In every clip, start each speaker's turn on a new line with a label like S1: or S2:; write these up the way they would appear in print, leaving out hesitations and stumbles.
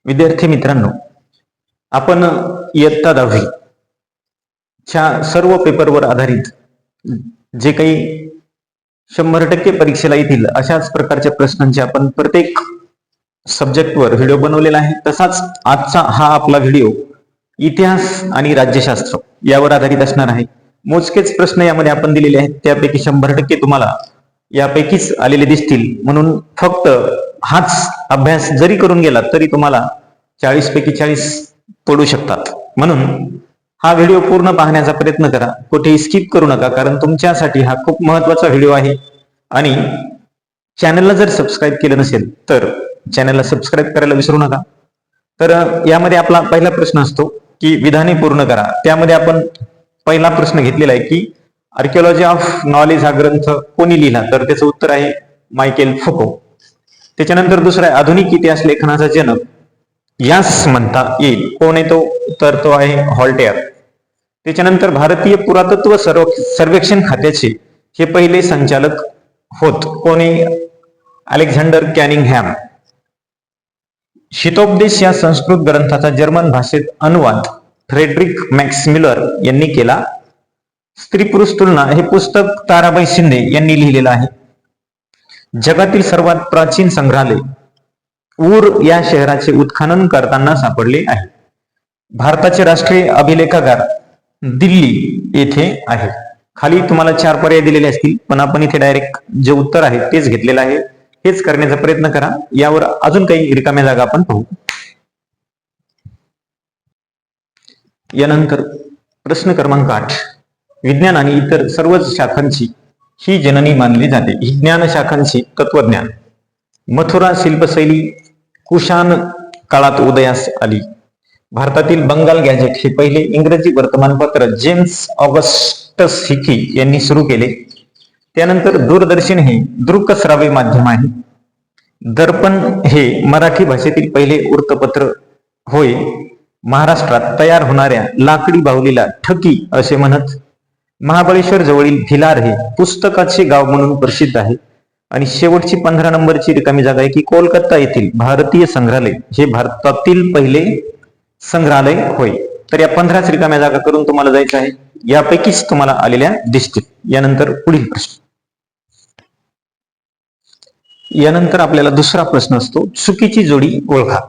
S1: विद्यार्थी मित्रांनो, आपण इयत्ता 10वी च्या सर्व पेपरवर आधारित जे काही 100% परीक्षेला येतील अशाच प्रकारच्या प्रश्नांचे आपण प्रत्येक सब्जेक्टवर व्हिडिओ बनवलेला आहे. तसाच आजचा हा आपला व्हिडिओ इतिहास आणि राज्यशास्त्र यावर आधारित असणार आहे. मोजकेच प्रश्न यामध्ये आपण दिलेले आहेत, त्यापैकी 100% तुम्हाला यापैकीच आलेले दिसतील. म्हणून फक्त हाच अभ्यास जरी करून गेला तरी तुम्हाला 40 पैकी 40 पडू शकतात. म्हणून हा व्हिडिओ पूर्ण पाहण्याचा प्रयत्न करा, कुठेही स्किप करू नका, कारण तुमच्यासाठी हा खूप महत्वाचा व्हिडिओ आहे. आणि चॅनलला जर सबस्क्राईब केलं नसेल तर चॅनलला सबस्क्राईब करायला विसरू नका. तर यामध्ये आपला पहिला प्रश्न असतो की विधाने पूर्ण करा. त्यामध्ये आपण पहिला प्रश्न घेतलेला आहे की आर्किओलॉजी ऑफ नॉलेज हा ग्रंथ कोणी लिहिला, तर त्याचं उत्तर आहे मायकेल फुको. त्याच्यानंतर दुसरा आहे आधुनिक इतिहास लेखनाचा जनक यास म्हणता येईल, कोण आहे तो, तर तो आहे व्हॉल्टेअर. त्याच्यानंतर भारतीय पुरातत्व सर्वेक्षण खात्याचे हे पहिले संचालक होत, कोणी, अलेक्झांडर कॅनिंगहॅम. शीतोपदेश या संस्कृत ग्रंथाचा जर्मन भाषेत अनुवाद फ्रेडरिक मॅक्स मिलर यांनी केला. स्त्री पुरुष तुलना हे पुस्तक ताराबाई शिंदे यांनी लिहिलेलं आहे. जगातील सर्वात प्राचीन संग्रहालय ऊर या शहराचे उत्खनन करताना सापडले आहे. भारताचे राष्ट्रीय अभिलेखागार दिल्ली येथे आहे. खाली तुम्हाला 4 पर्याय दिलेले असतील, पण आपण इथे डायरेक्ट जे उत्तर आहे तेच घेतलेलं आहे. हेच करण्याचा प्रयत्न करा. यावर अजून काही रिकाम्या जागा आपण पाहू. यानंतर प्रश्न क्रमांक 8, विज्ञान आणि इतर सर्वच शाखांची ही जननी मानली जाते. ही ज्ञान शाखांची तत्वज्ञान. मथुरा शिल्पशैली कुशाण काळात उदयास आली. भारतातील बंगाल गॅझेट हे पहिले इंग्रजी वर्तमानपत्र जेम्स ऑगस्टस हिकी यांनी सुरू केले. त्यानंतर दूरदर्शन हे दृकश्राव्य माध्यम आहे. दर्पण हे मराठी भाषेतील पहिले वृत्तपत्र होय. महाराष्ट्रात तयार होणाऱ्या लाकडी बाहुलीला ठकी असे म्हणत. महाबळेश्वर जवळील भिलार हे पुस्तकाचे गाव म्हणून प्रसिद्ध आहे. आणि शेवटची 15 नंबरची रिकामी जागा आहे की कोलकाता येथील भारतीय संग्रहालय हे भारतातील पहिले संग्रहालय होय. तर या 15 रिकाम्या जागा करून तुम्हाला जायचं आहे. यापैकीच तुम्हाला आलेल्या दिसतील. यानंतर पुढील प्रश्न. यानंतर आपल्याला दुसरा प्रश्न असतो चुकीची जोडी ओळखा.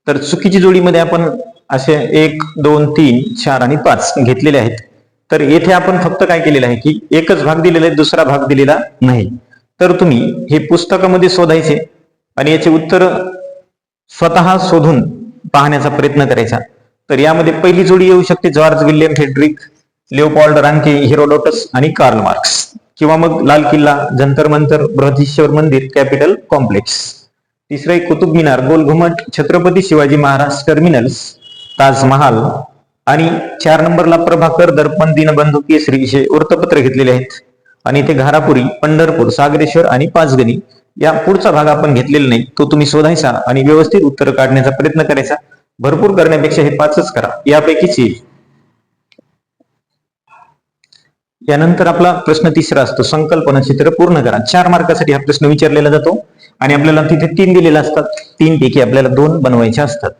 S1: तर चुकीची जोडीमध्ये आपण असे 1, 2, 3, 4 आणि 5 घेतलेले आहेत. तर येथे आपण फक्त काय केलेलं आहे की एकच भाग दिलेला आहे, दुसरा भाग दिलेला नाही. तर तुम्ही हे पुस्तकामध्ये शोधायचे आणि याचे उत्तर स्वतः शोधून पाहण्याचा प्रयत्न करायचा. तर यामध्ये पहिली जोडी येऊ शकते जॉर्ज विल्यम फ्रेडरिक, लिओपॉल्ड रांके, हेरोडोटस आणि कार्ल मार्क्स. किंवा मग लाल किल्ला, जंतर मंतर, बृहदीश्वर मंदिर, कॅपिटल कॉम्प्लेक्स. तिसरं एक कुतुब मिनार, गोल घुमट, छत्रपती शिवाजी महाराज टर्मिनल्स, ताजमहाल. आणि 4 नंबरला प्रभाकर, दर्पण, दीनबंधू, केसरी हे वृत्तपत्र घेतलेले आहेत. आणि इथे घारापुरी, पंढरपूर, सागरेश्वर आणि पाचगणी. या पुढचा भाग आपण घेतलेला नाही, तो तुम्ही शोधायचा आणि व्यवस्थित उत्तर काढण्याचा प्रयत्न करायचा. भरपूर करण्यापेक्षा हे 5च करा, यापैकीच येईल. यानंतर आपला प्रश्न तिसरा असतो संकल्पना चित्र पूर्ण करा. 4 मार्कासाठी हा प्रश्न विचारलेला जातो आणि आपल्याला तिथे 3 दिलेले असतात. 3 पैकी आपल्याला 2 बनवायचे असतात.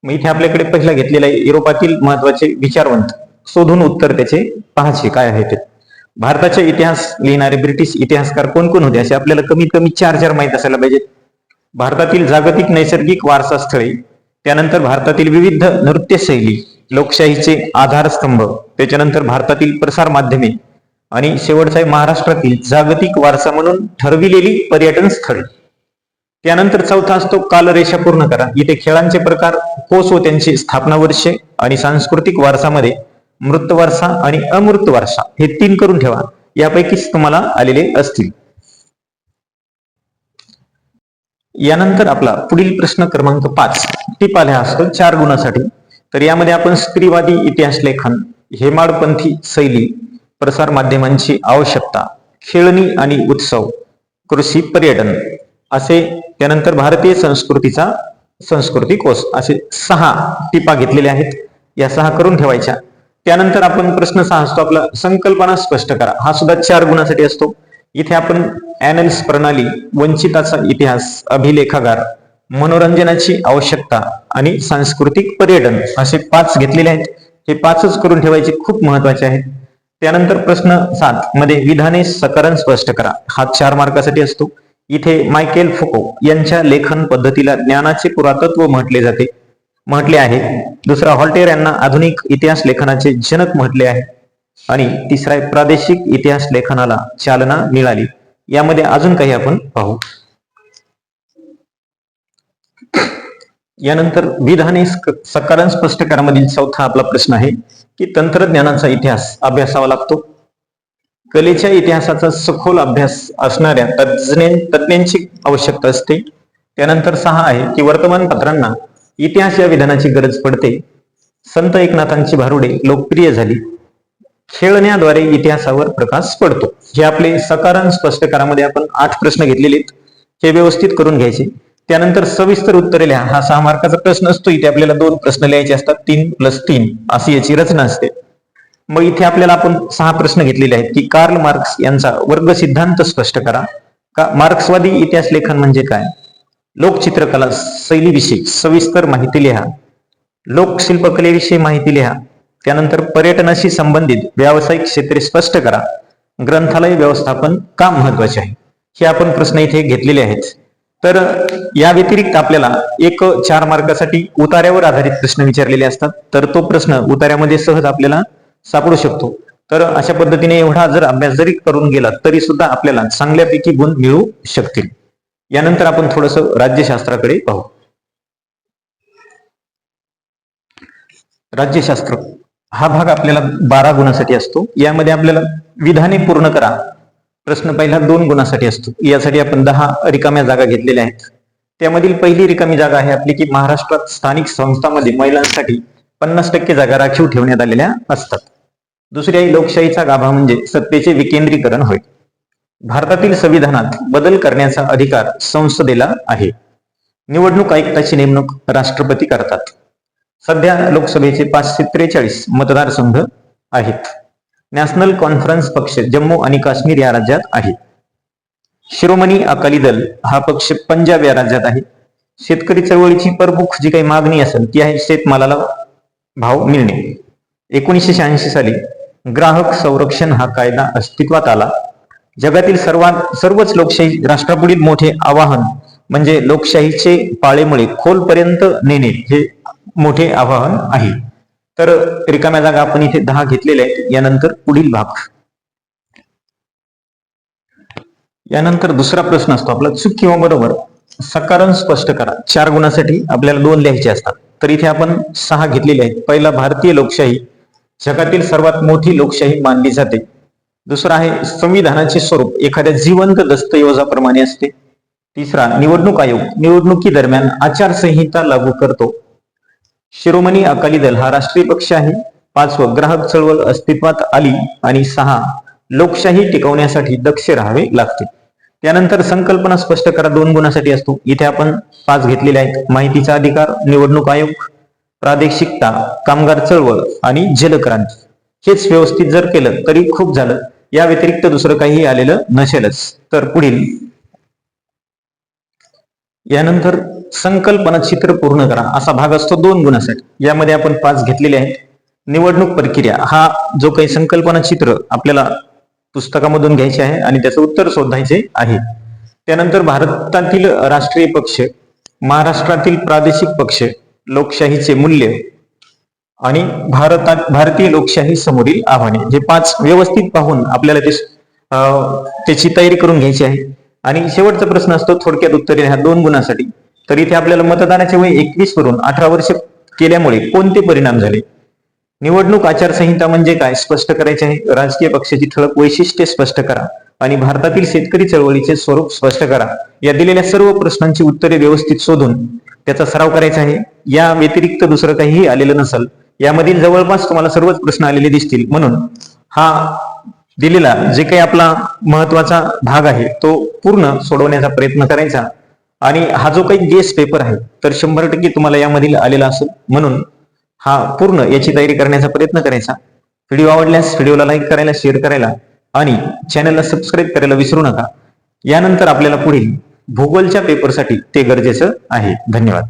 S1: मग इथे आपल्याकडे पहिला घेतलेला आहे युरोपातील महत्वाचे विचारवंत. शोधून उत्तर त्याचे पाहायचे काय आहे ते. भारताचा इतिहास लिहिणारे ब्रिटिश इतिहासकार कोण कोण होते असे आपल्याला कमीत कमी 4 माहित असायला पाहिजेत. भारतातील जागतिक नैसर्गिक वारसा स्थळे, त्यानंतर भारतातील विविध नृत्यशैली, लोकशाहीचे आधारस्तंभ, त्याच्यानंतर भारतातील प्रसार माध्यमे आणि शेवटचा आहे महाराष्ट्रातील जागतिक वारसा म्हणून ठरविलेली पर्यटन स्थळे. त्यानंतर चौथा असतो कालरेषा पूर्ण करा. इथे खेळांचे प्रकार, कोस व त्यांची स्थापना वर्षे आणि सांस्कृतिक वारसामध्ये मृत वारसा आणि अमृत वारसा हे 3 करून ठेवा. यापैकीच तुम्हाला आलेले असतील. यानंतर आपला पुढील प्रश्न क्रमांक 5 टिप आल्या असतो 4 गुणासाठी. तर यामध्ये आपण स्त्रीवादी इतिहास लेखन, हेमाडपंथी शैली, प्रसार माध्यमांची आवश्यकता, खेळणी आणि उत्सव, कृषी, पर्यटन असे, त्यानंतर भारतीय संस्कृतीचा संस्कृती कोश असे 6 टिपा घेतलेल्या आहेत. या 6 करून ठेवायच्या. त्यानंतर आपण प्रश्न 6 असतो आपला संकल्पना स्पष्ट करा. हा सुद्धा 4 गुणासाठी असतो. इथे आपण ॲनल्स प्रणाली, वंचिताचा इतिहास, अभिलेखागार, मनोरंजनाची आवश्यकता आणि सांस्कृतिक पर्यटन असे 5 घेतलेले आहेत. हे 5च करून ठेवायचे, खूप महत्वाचे आहेत. त्यानंतर प्रश्न 7 मध्ये विधाने सकारण स्पष्ट करा, हा 4 मार्कासाठी असतो. इथे मायकेल फुको यांच्या लेखन पद्धतीला ज्ञानाचे पुरातत्व म्हटले आहे. दुसरा, व्हॉल्टेयर यांना आधुनिक इतिहास लेखनाचे जनक म्हटले आहे. आणि तिसरा आहे, प्रादेशिक इतिहास लेखनाला चालना मिळाली. यामध्ये अजून काही आपण पाहू. यानंतर विधाने सकारण स्पष्ट करा मधील चौथा आपला प्रश्न आहे की तंत्रज्ञानाचा इतिहास अभ्यासावा लागतो. कलेच्या इतिहासाचा सखोल अभ्यास असणाऱ्या तज्ञांची आवश्यकता असते. त्यानंतर 6 आहे की वर्तमानपत्रांना इतिहास या विधानाची गरज पडते. संत एकनाथांची भारुडे लोकप्रिय झाली. खेळण्याद्वारे इतिहासावर प्रकाश पडतो. हे आपले सकारण स्पष्ट करामध्ये आपण 8 प्रश्न घेतलेले आहेत. हे व्यवस्थित करून घ्यायचे. त्यानंतर सविस्तर उत्तरे लिहा, हा 6 मार्काचा प्रश्न असतो. इथे आपल्याला 2 प्रश्न लिहायचे असतात. 3+3 अशी याची रचना असते. मग इथे आपल्याला आपण 6 प्रश्न घेतलेले आहेत की कार्ल मार्क्स यांचा वर्ग सिद्धांत स्पष्ट करा. मार्क्सवादी इतिहास लेखन म्हणजे काय? लोकचित्रकला शैलीविषयी सविस्तर माहिती लिहा. लोकशिल्पकलेविषयी माहिती लिहा. त्यानंतर पर्यटनाशी संबंधित व्यावसायिक क्षेत्रे स्पष्ट करा. ग्रंथालय व्यवस्थापन का महत्वाचे आहे? हे आपण प्रश्न इथे घेतलेले आहेत. तर या व्यतिरिक्त आपल्याला एक 4 मार्कासाठी उतार्यावर आधारित प्रश्न विचारलेले असतात. तर तो प्रश्न उतार्यामध्ये सहज आपल्याला सापडू शकतो. तर अशा पद्धतीने एवढा जर अभ्यास जरी करून गेला तरी सुद्धा आपल्याला चांगल्यापैकी गुण मिळू शकतील. यानंतर आपण थोडस राज्यशास्त्राकडे पाहू. राज्यशास्त्र हा भाग आपल्याला 12 गुणासाठी असतो. यामध्ये आपल्याला विधाने पूर्ण करा प्रश्न पहिला 2 गुणासाठी असतो. यासाठी आपण 10 रिकाम्या जागा घेतलेल्या आहेत. त्यामधील पहिली रिकामी जागा आहे आपली की महाराष्ट्रात स्थानिक संस्थांमध्ये महिलांसाठी 50% जागा राखीव ठेवण्यात आलेल्या असतात. दुसरी आहे लोकशाहीचा गाभा म्हणजे सत्तेचे विकेंद्रीकरण होय. भारतातील संविधानात बदल करण्याचा अधिकार संसदेला आहे. निवडणूक आयुक्ताची नेमणूक राष्ट्रपती करतात. सध्या लोकसभेचे 543 मतदारसंघ आहेत. नॅशनल कॉन्फरन्स पक्ष जम्मू आणि काश्मीर या राज्यात आहे. शिरोमणी अकाली दल हा पक्ष पंजाब या राज्यात आहे. शेतकरी चळवळीची प्रमुख जी काही मागणी असेल ती आहे शेतमालाला भाव मिळणे. 1986 साली ग्राहक संरक्षण हा कायदा अस्तित्वात आला. जगातील सर्वच लोकशाही राष्ट्रापुढील मोठे आवाहन म्हणजे लोकशाहीचे पाळेमुळे खोलपर्यंत नेणे हे मोठे आवाहन आहे. तर रिकाम्या जागा आपण इथे 10 घेतलेल्या आहेत. यानंतर पुढील भाग. यानंतर दुसरा प्रश्न असतो आपला चूक किंवा बरोबर सकारण स्पष्ट करा. 4 गुणासाठी आपल्याला 2 लिहायचे असतात. तर इथे आपण 6 घेतलेले आहेत. पहिला, भारतीय लोकशाही जगातील सर्वात मोठी लोकशाही मानली जाते. दुसरा आहे संविधानाचे स्वरूप एखाद्या जिवंत दस्तऐवजाप्रमाणे असते. तिसरा, निवडणूक आयोग निवडणुकी दरम्यान आचारसंहिता लागू करतो. शिरोमणी अकाली दल हा राष्ट्रीय पक्ष आहे. 5वं, ग्राहक चळवळ अस्तित्वात आली. आणि 6, लोकशाही टिकवण्यासाठी दक्ष राहावे लागते. त्यानंतर संकल्पना स्पष्ट करा 2 गुणासाठी असतो. इथे आपण 5 घेतलेले आहेत. माहितीचा अधिकार, निवडणूक आयोग, प्रादेशिकता, कामगार चळवळ आणि जलक्रांती. हेच व्यवस्थित जर केलं तरी खूप झालं. या व्यतिरिक्त दुसरं काही आलेलं नसेलच. तर पुढील यानंतर संकल्पना चित्र पूर्ण करा असा भाग असतो 2 गुणासाठी. यामध्ये आपण 5 घेतलेले आहेत. निवडणूक प्रक्रिया हा जो काही संकल्पना चित्र आपल्याला पुस्तकामधून घ्यायचे आहे आणि त्याचं उत्तर शोधायचे आहे. त्यानंतर भारतातील राष्ट्रीय पक्ष, महाराष्ट्रातील प्रादेशिक पक्ष, लोकशाहीचे मूल्य आणि भारतीय लोकशाही समोरील आव्हाने हे 5 व्यवस्थित पाहून आपल्याला त्याची तयारी करून घ्यायची आहे. आणि शेवटचा प्रश्न असतो थोडक्यात उत्तरे ह्या 2 गुणासाठी. तर इथे आपल्याला मतदानाचे वय 21 वरून 18 वर्ष केल्यामुळे कोणते परिणाम झाले? निवडणूक आचारसंहिता म्हणजे काय स्पष्ट करायचे आहे. राजकीय पक्षाची ठळक वैशिष्ट्ये स्पष्ट करा आणि भारतातील शेतकरी चळवळीचे स्वरूप स्पष्ट करा. या दिलेल्या सर्व प्रश्नांची उत्तरे व्यवस्थित शोधून त्याचा सराव करायचा आहे. या व्यतिरिक्त दुसरं काहीही आलेलं नसेल. यामधील जवळपास तुम्हाला सर्वच प्रश्न आलेले दिसतील. म्हणून हा दिलेला जे काही आपला महत्वाचा भाग आहे तो पूर्ण सोडवण्याचा प्रयत्न करायचा. आणि हा जो काही गेस पेपर आहे तर 100% तुम्हाला यामधील आलेला असेल. म्हणून हा पूर्ण याची तयारी करण्याचा प्रयत्न करायचा. व्हिडिओ आवडल्यास व्हिडिओला लाईक करायला, शेअर करायला आणि चॅनलला सबस्क्राईब करायला विसरू नका. यानंतर आपल्याला पुढील भूगोलच्या पेपरसाठी ते गरजेचं आहे. धन्यवाद.